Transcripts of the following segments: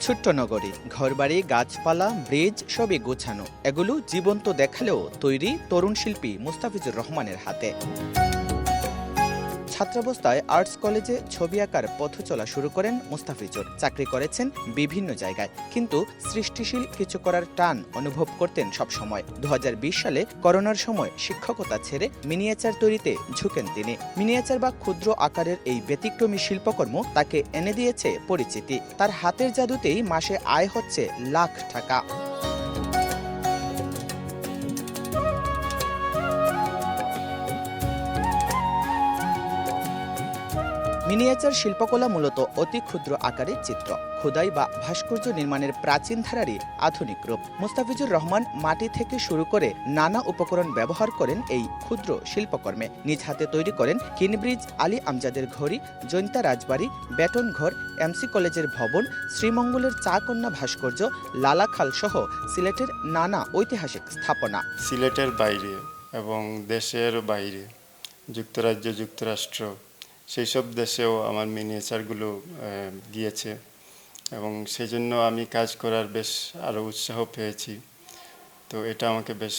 ছোট্ট নগরী, ঘরবাড়ি, গাছপালা, ব্রিজ সবই গোছানো। এগুলো জীবন্ত দেখালেও তৈরি তরুণ শিল্পী মুস্তাফিজুর রহমানের হাতে। ছাত্রাবস্থায় আর্টস কলেজে ছবি আঁকার পথ চলা শুরু করেন মুস্তাফিজুর। চাকরি করেছেন বিভিন্ন জায়গায়, কিন্তু সৃষ্টিশীল কিছু করার টান অনুভব করতেন সবসময়। 2020 সালে করোনার সময় শিক্ষকতা ছেড়ে মিনিয়েচার তৈরিতে ঝুঁকেন তিনি। মিনিয়েচার বা ক্ষুদ্র আকারের এই ব্যতিক্রমী শিল্পকর্ম তাকে এনে দিয়েছে পরিচিতি। তার হাতের জাদুতেই মাসে আয় হচ্ছে লাখ টাকা। মিনিয়েচার শিল্পকলা মূলত অতি ক্ষুদ্র আকারের চিত্র, খোদাই বা ভাস্কর্য নির্মাণের প্রাচীন ধারারই আধুনিক রূপ। মুস্তাফিজুর রহমান মাটি থেকে শুরু করে নানা উপকরণ ব্যবহার করেন এই ক্ষুদ্র শিল্পকর্মে। নিজ হাতে তৈরি করেন কিনব্রিজ, আলী আমজাদের ঘড়ি, জৈন্তা রাজবাড়ি, বেটন ঘর, এমসি কলেজের ভবন, শ্রীমঙ্গলের চা কন্যা ভাস্কর্য, লালাখাল সহ সিলেটের নানা ঐতিহাসিক স্থাপনা। সিলেটের বাইরে এবং দেশের বাইরে, যুক্তরাজ্য, যুক্তরাষ্ট্র, সেই সব দেশেও আমার মিনিয়েচারগুলো গিয়েছে এবং সেই জন্য আমি কাজ করার বেশ আরও উৎসাহ পেয়েছি। তো এটা আমাকে বেশ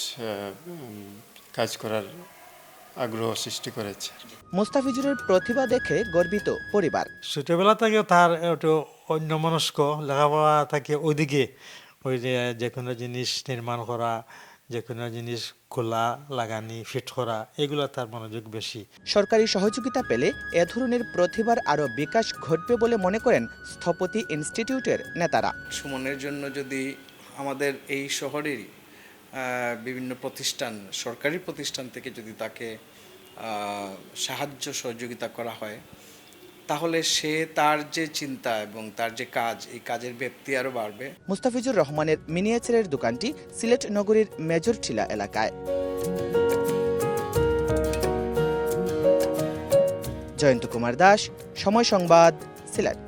কাজ করার আগ্রহ সৃষ্টি করেছে। মুস্তাফিজুরের প্রতিভা দেখে গর্বিত পরিবার। ছোটবেলা থেকে তার একটু অন্যমনস্ক, লেখাপড়া থাকে ওইদিকে, ওই যে কোনো জিনিস নির্মাণ করা, যে কোনো জিনিস খোলা লাগানি ফিট করা, এগুলো তার মনোযোগ বেশি। সরকারি সহযোগিতা পেলে এ ধরনের প্রতিভার আরও বিকাশ ঘটবে বলে মনে করেন স্থপতি ইনস্টিটিউটের নেতারা। সুমনের জন্য যদি আমাদের এই শহরেরই বিভিন্ন প্রতিষ্ঠান, সরকারি প্রতিষ্ঠান থেকে যদি তাকে সাহায্য সহযোগিতা করা হয়, তাহলে সে তার যে চিন্তা এবং তার যে কাজ, এই কাজের ব্যাপ্তি আরও বাড়বে। মুস্তাফিজুর রহমানের মিনিয়েচারের দোকানটি সিলেট নগরীর মেজরটিলা এলাকায়। জয়ন্ত কুমার দাস, সময় সংবাদ, সিলেট।